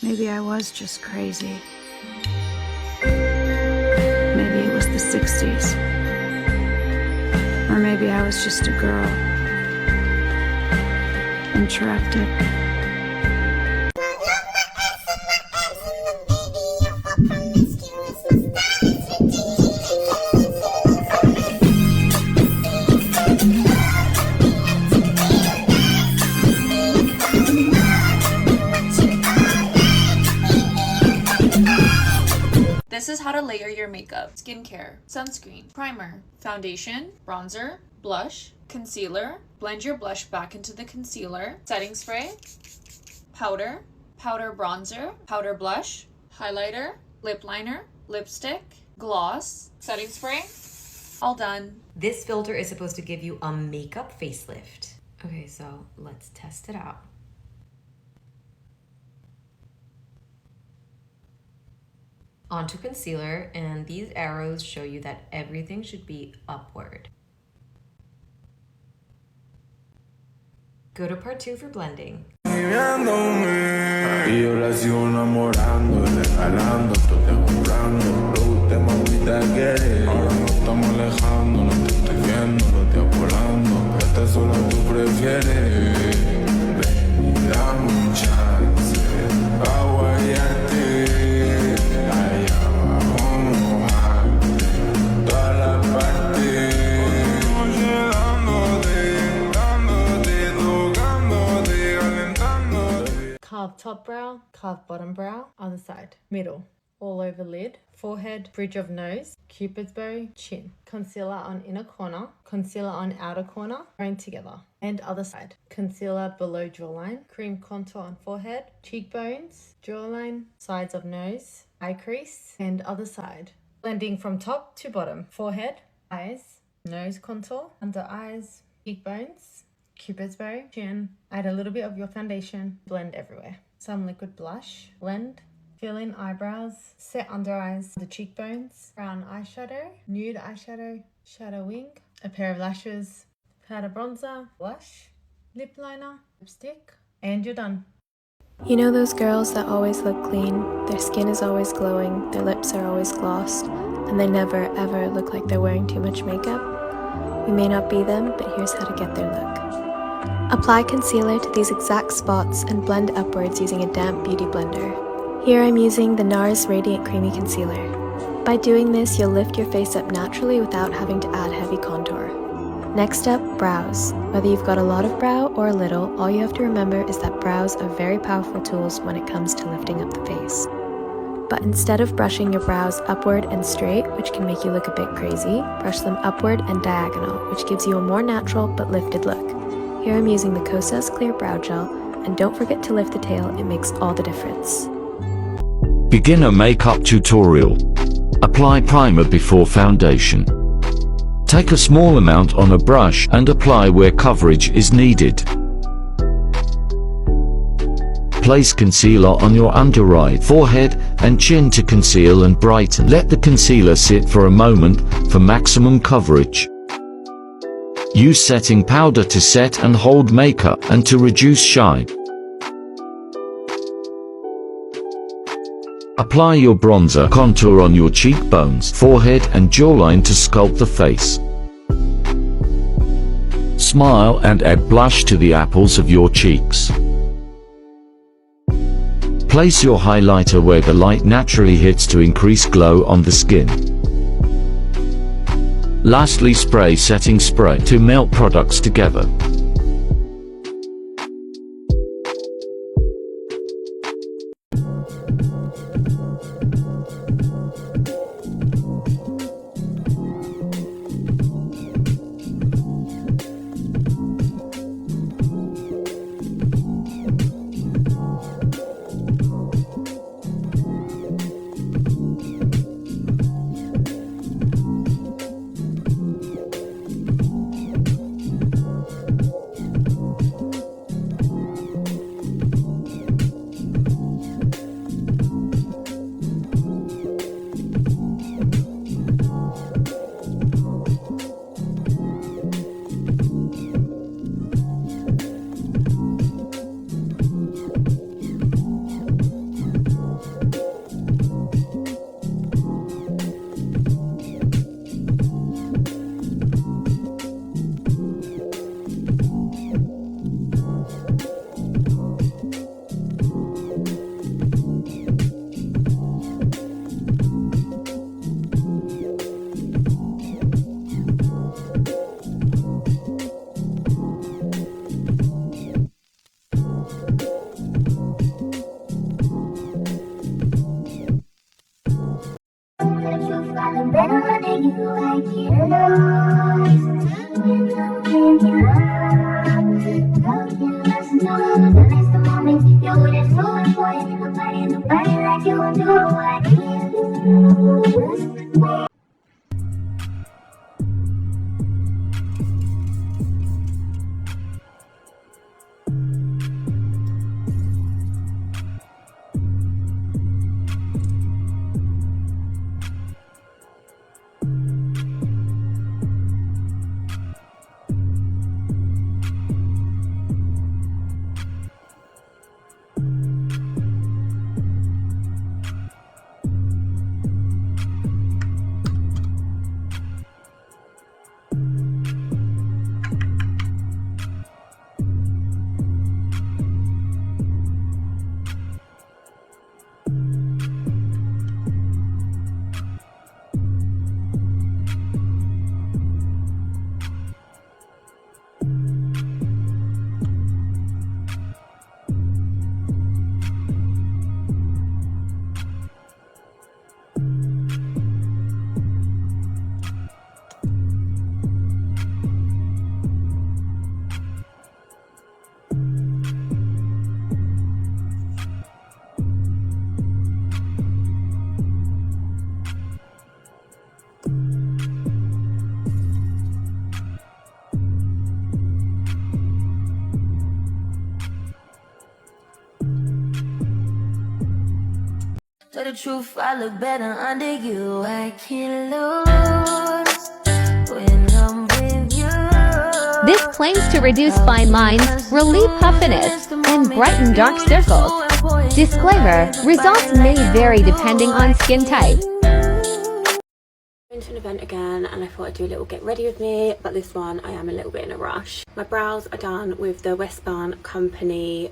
Maybe I was just crazy. Maybe it was the 60s. Or maybe I was just a girl. Interrupted. This is how to layer your makeup. Skincare, sunscreen, primer, foundation, bronzer, blush, concealer. Blend your blush back into the concealer. Setting spray, powder, powder bronzer, powder blush, highlighter, lip liner, lipstick, gloss, setting spray. All done. This filter is supposed to give you a makeup facelift. Okay, so let's test it out. Onto concealer, and these arrows show you that everything should be upward. Go to part 2 for blending. Carve top brow, carve bottom brow, other side, middle, all over lid, forehead, bridge of nose, cupid's bow, chin. Concealer on inner corner, concealer on outer corner, join together. And other side, concealer below jawline, cream contour on forehead, cheekbones, jawline, sides of nose, eye crease, and other side. Blending from top to bottom, forehead, eyes, nose contour, under eyes, cheekbones, cupid's bow, chin. Add a little bit of your foundation, blend everywhere. Some liquid blush, blend, fill in eyebrows, set under eyes, the cheekbones, brown eyeshadow, nude eyeshadow, shadow wing, a pair of lashes, powder bronzer, blush, lip liner, lipstick, and you're done. You know those girls that always look clean, their skin is always glowing, their lips are always glossed, and they never ever look like they're wearing too much makeup? We may not be them, but here's how to get their look. Apply concealer to these exact spots and blend upwards using a damp beauty blender. Here I'm using the NARS Radiant Creamy Concealer. By doing this, you'll lift your face up naturally without having to add heavy contour. Next up, brows. Whether you've got a lot of brow or a little, all you have to remember is that brows are very powerful tools when it comes to lifting up the face. But instead of brushing your brows upward and straight, which can make you look a bit crazy, brush them upward and diagonal, which gives you a more natural but lifted look. Here I'm using the Kosas Clear Brow Gel, and don't forget to lift the tail, it makes all the difference. Beginner makeup tutorial. Apply primer before foundation. Take a small amount on a brush and apply where coverage is needed. Place concealer on your under eye, forehead and chin to conceal and brighten. Let the concealer sit for a moment for maximum coverage. Use setting powder to set and hold makeup and to reduce shine. Apply your bronzer contour on your cheekbones, forehead and jawline to sculpt the face. Smile and add blush to the apples of your cheeks. Place your highlighter where the light naturally hits to increase glow on the skin. Lastly, spray setting spray to melt products together. Tell the truth, I look better under you. I can't lose when I'm with you. This claims to reduce fine lines, relieve puffiness, and brighten dark circles. Disclaimer, results may vary depending on skin type. Going to an event again and I thought I'd do a little get ready with me, but this one I am a little bit in a rush. My brows are done with the Westbound Company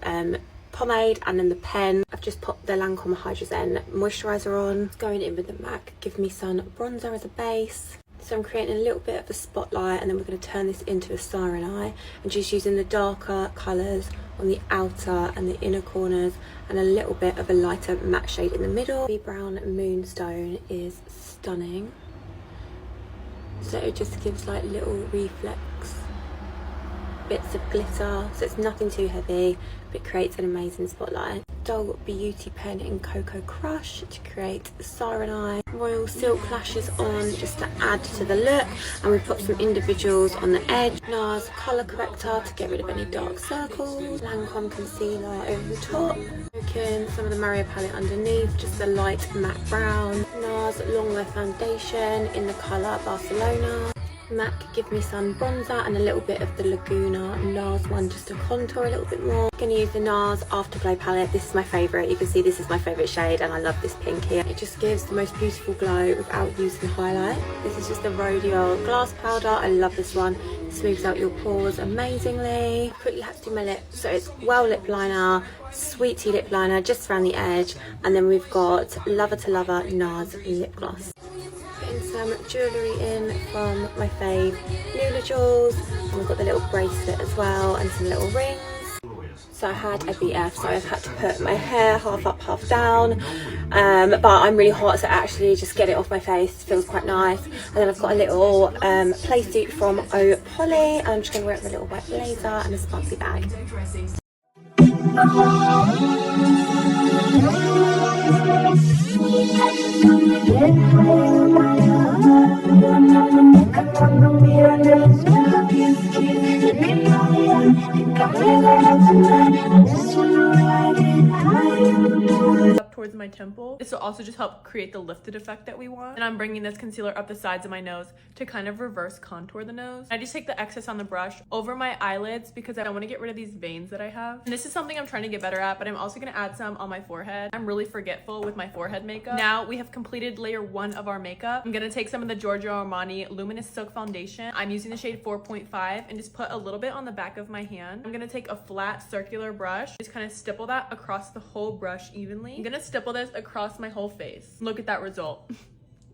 pomade and then the pen. I've just popped the Lancome Hydrogen moisturiser on. Going in with the MAC Give Me Sun bronzer as a base. So I'm creating a little bit of a spotlight and then we're going to turn this into a siren eye and just using the darker colours on the outer and the inner corners and a little bit of a lighter matte shade in the middle. The brown moonstone is stunning. So it just gives like little reflex bits of glitter, so it's nothing too heavy but creates an amazing spotlight. Dull Beauty pen in Cocoa Crush to create the siren eye. Royal Silk lashes on just to add to the look, and we've put some individuals on the edge. NARS colour corrector to get rid of any dark circles. Lancome concealer over the top. Some of the Mario palette underneath, just a light matte brown. NARS long wear foundation in the colour Barcelona. MAC Give Me Sun bronzer and a little bit of the Laguna NARS one just to contour a little bit more. I'm going to use the NARS Afterglow palette. This is my favourite. You can see this is my favourite shade and I love this pink here. It just gives the most beautiful glow without using highlight. This is just the Rodial Glass Powder. I love this one. It smooths out your pores amazingly. Quickly had to do my lips. So it's Well Lip Liner, Sweet Tea Lip Liner just around the edge. And then we've got Lover to Lover NARS Lip Gloss. Putting some jewellery in from my fave Lula Jewels, and we've got the little bracelet as well and some little rings. So I had a BF, so I've had to put my hair half up, half down, but I'm really hot, so actually just get it off my face feels quite nice. And then I've got a little play suit from O Polly, and I'm just going to wear it with a little white blazer and a sparkly bag. Up towards my temple. This will also just help create the lifted effect that we want. And I'm bringing this concealer up the sides of my nose to kind of reverse contour the nose. I just take the excess on the brush over my eyelids because I want to get rid of these veins that I have. And this is something I'm trying to get better at, but I'm also going to add some on my forehead. I'm really forgetful with my forehead makeup. Now we have completed layer 1 of our makeup. I'm going to take some of the Giorgio Armani Luminous Silk Foundation. I'm using the shade 4.5 and just put a little bit on the back of my hand. I'm going to take a flat circular brush, just kind of stipple that across the whole brush evenly. I'm going to stipple this across my whole face. Look at that result.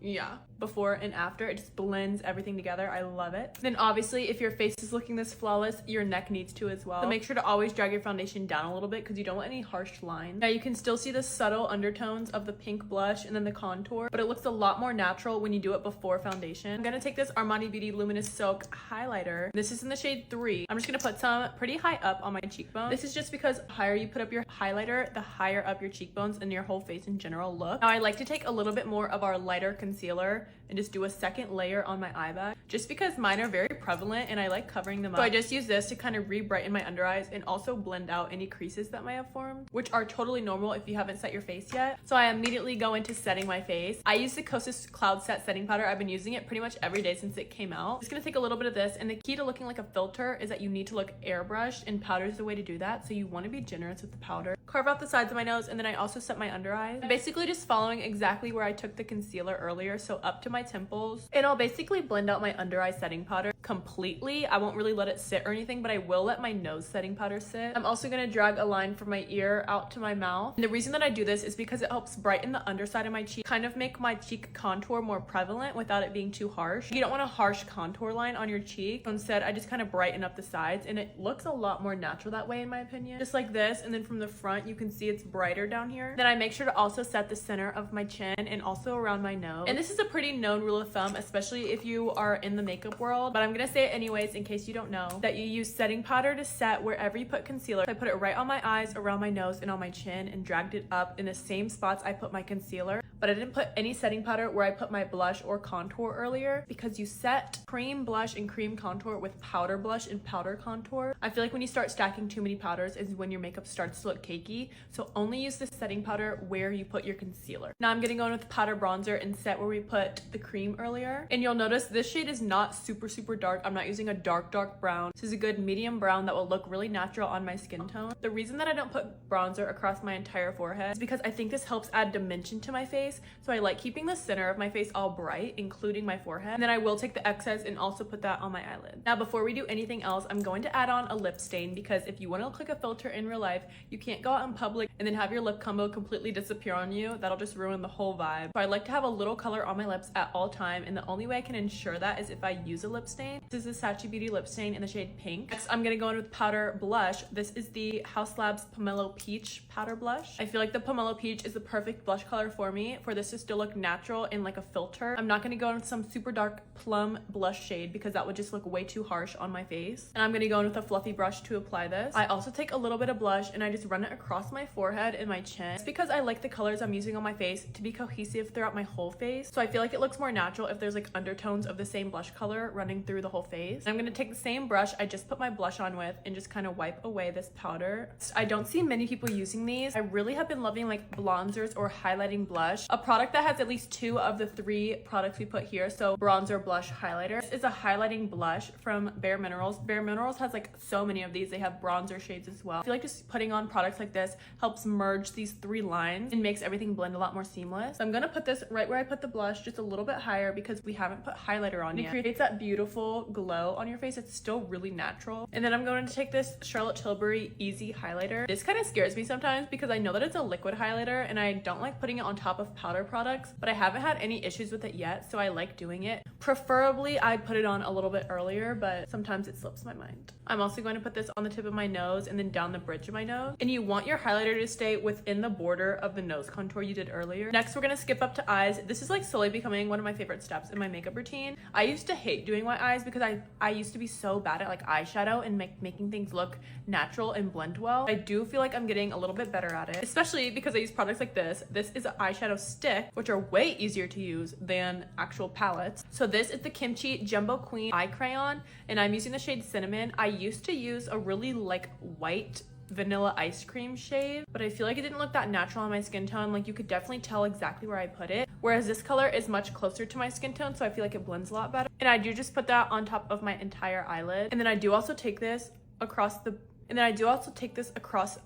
Yeah. before and after. It just blends everything together. I love it. Then obviously, if your face is looking this flawless, your neck needs to as well. So make sure to always drag your foundation down a little bit because you don't want any harsh lines. Now you can still see the subtle undertones of the pink blush and then the contour, but it looks a lot more natural when you do it before foundation. I'm gonna take this Armani Beauty Luminous Silk highlighter. This is in the shade 3. I'm just gonna put some pretty high up on my cheekbone. This is just because the higher you put up your highlighter, the higher up your cheekbones and your whole face in general look. Now I like to take a little bit more of our lighter concealer and just do a second layer on my eye bag, just because mine are very prevalent and I like covering them up. So I just use this to kind of re-brighten my under eyes and also blend out any creases that might have formed, which are totally normal if you haven't set your face yet. So I immediately go into setting my face. I use the Kosas Cloud Set setting powder. I've been using it pretty much every day since it came out. I'm just gonna take a little bit of this, and the key to looking like a filter is that you need to look airbrushed, and powder is the way to do that. So you want to be generous with the powder. Carve out the sides of my nose, and then I also set my under eyes. I'm basically just following exactly where I took the concealer earlier, so up to my temples. And I'll basically blend out my under eye setting powder completely. I won't really let it sit or anything, but I will let my nose setting powder sit. I'm also gonna drag a line from my ear out to my mouth. And the reason that I do this is because it helps brighten the underside of my cheek, kind of make my cheek contour more prevalent without it being too harsh. You don't want a harsh contour line on your cheek. So instead, I just kind of brighten up the sides, and it looks a lot more natural that way in my opinion. Just like this, and then from the front, you can see it's brighter down here. Then I make sure to also set the center of my chin and also around my nose. And this is a pretty known rule of thumb, especially if you are in the makeup world, but I'm gonna say it anyways in case you don't know, that you use setting powder to set wherever you put concealer. So I put it right on my eyes, around my nose, and on my chin, and dragged it up in the same spots I put my concealer. But I didn't put any setting powder where I put my blush or contour earlier, because you set cream blush and cream contour with powder blush and powder contour. I feel like when you start stacking too many powders is when your makeup starts to look cakey. So only use the setting powder where you put your concealer. Now I'm gonna go in with powder bronzer and set where we put the cream earlier. And you'll notice this shade is not super dark. I'm not using a dark brown. This is a good medium brown that will look really natural on my skin tone. The reason that I don't put bronzer across my entire forehead is because I think this helps add dimension to my face. So I like keeping the center of my face all bright, including my forehead. And then I will take the excess and also put that on my eyelid. Now before we do anything else, I'm going to add on a lip stain, because if you want to look like a filter in real life, you can't go out in public and then have your lip combo completely disappear on you. That'll just ruin the whole vibe. So I like to have a little color on my lips at all time, and the only way I can ensure that is if I use a lip stain. This is the Sachi Beauty lip stain in the shade Pink. Next, I'm gonna go in with powder blush. This is the Haus Labs Pomelo Peach powder blush. I feel like the Pomelo Peach is the perfect blush color for me, for this to still look natural and like a filter. I'm not gonna go in with some super dark plum blush shade because that would just look way too harsh on my face. And I'm gonna go in with a fluffy brush to apply this. I also take a little bit of blush and I just run it across my forehead and my chin. It's because I like the colors I'm using on my face to be cohesive throughout my whole face. So I feel like it looks more natural if there's like undertones of the same blush color running through the whole face. And I'm gonna take the same brush I just put my blush on with and just kind of wipe away this powder. I don't see many people using these. I really have been loving like bronzers or highlighting blush. A product that has at least 2 of the 3 products we put here. So bronzer, blush, highlighter. This is a highlighting blush from Bare Minerals. Bare Minerals has like so many of these. They have bronzer shades as well. I feel like just putting on products like this helps merge these 3 lines and makes everything blend a lot more seamless. So I'm gonna put this right where I put the blush, just a little bit higher because we haven't put highlighter on yet. It creates that beautiful glow on your face. It's still really natural. And then I'm going to take this Charlotte Tilbury Easy highlighter. This kind of scares me sometimes because I know that it's a liquid highlighter and I don't like putting it on top of powder products, but I haven't had any issues with it yet, so I like doing it. Preferably I'd put it on a little bit earlier, but sometimes it slips my mind. I'm also going to put this on the tip of my nose and then down the bridge of my nose. And you want your highlighter to stay within the border of the nose contour you did earlier. Next, we're gonna skip up to eyes. This is like slowly becoming one of my favorite steps in my makeup routine. I used to hate doing my eyes because I used to be so bad at like eyeshadow and making things look natural and blend well. I do feel like I'm getting a little bit better at it, especially because I use products like this. This is an eyeshadow stick, which are way easier to use than actual palettes. So this is the Kimchi Jumbo Queen Eye Crayon, and I'm using the shade Cinnamon. I used to use a really like white vanilla ice cream shade, but I feel like it didn't look that natural on my skin tone. Like you could definitely tell exactly where I put it, whereas this color is much closer to my skin tone, so I feel like it blends a lot better. And I do just put that on top of my entire eyelid. And then I do also take this across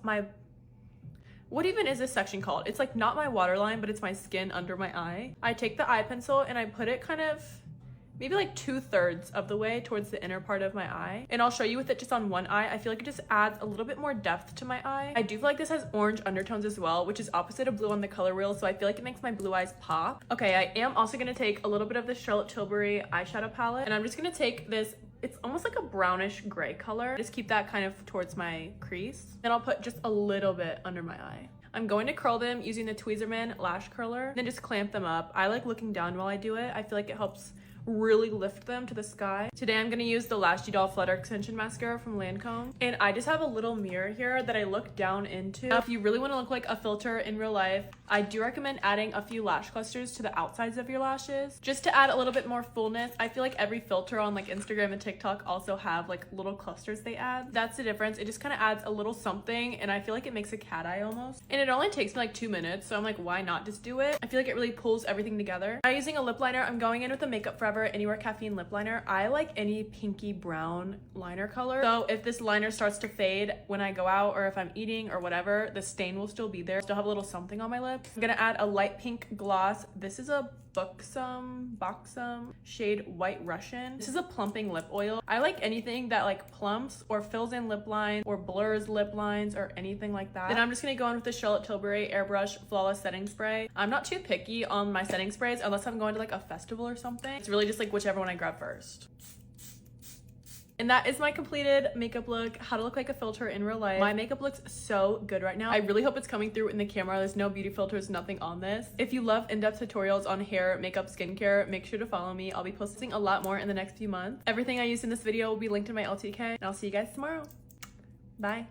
my, what even is this section called? It's like not my waterline, but it's my skin under my eye. I take the eye pencil and I put it kind of maybe like 2/3 of the way towards the inner part of my eye. And I'll show you with it just on one eye. I feel like it just adds a little bit more depth to my eye. I do feel like this has orange undertones as well, which is opposite of blue on the color wheel, so I feel like it makes my blue eyes pop. Okay, I am also gonna take a little bit of the Charlotte Tilbury eyeshadow palette, and I'm just gonna take this, it's almost like a brownish gray color. Just keep that kind of towards my crease. Then I'll put just a little bit under my eye. I'm going to curl them using the Tweezerman lash curler, then just clamp them up. I like looking down while I do it. I feel like it helps really lift them to the sky. Today I'm gonna use the Lashy Doll Flutter Extension Mascara from Lancome, and I just have a little mirror here that I look down into. Now, if you really want to look like a filter in real life, I do recommend adding a few lash clusters to the outsides of your lashes just to add a little bit more fullness. I feel like every filter on like Instagram and TikTok also have like little clusters they add. That's the difference. It just kind of adds a little something, and I feel like it makes a cat eye almost. And it only takes me like 2 minutes, so I'm like, why not just do it? I feel like it really pulls everything together. I'm using a lip liner. I'm going in with the Makeup Forever Anywhere Caffeine lip liner. I like any pinky brown liner color, so if this liner starts to fade when I go out or if I'm eating or whatever, the stain will still be there. Still have a little something on my lips. I'm gonna add a light pink gloss. This is a Buxom shade White Russian. This is a plumping lip oil. I like anything that like plumps or fills in lip lines or blurs lip lines or anything like that. Then I'm just gonna go in with the Charlotte Tilbury Airbrush Flawless Setting Spray. I'm not too picky on my setting sprays unless I'm going to like a festival or something. It's really just like whichever one I grab first. And that is my completed makeup look, how to look like a filter in real life. My makeup looks so good right now. I really hope it's coming through in the camera. There's no beauty filters, nothing on this. If you love in-depth tutorials on hair, makeup, skincare, make sure to follow me. I'll be posting a lot more in the next few months. Everything I used in this video will be linked in my LTK, and I'll see you guys tomorrow. Bye.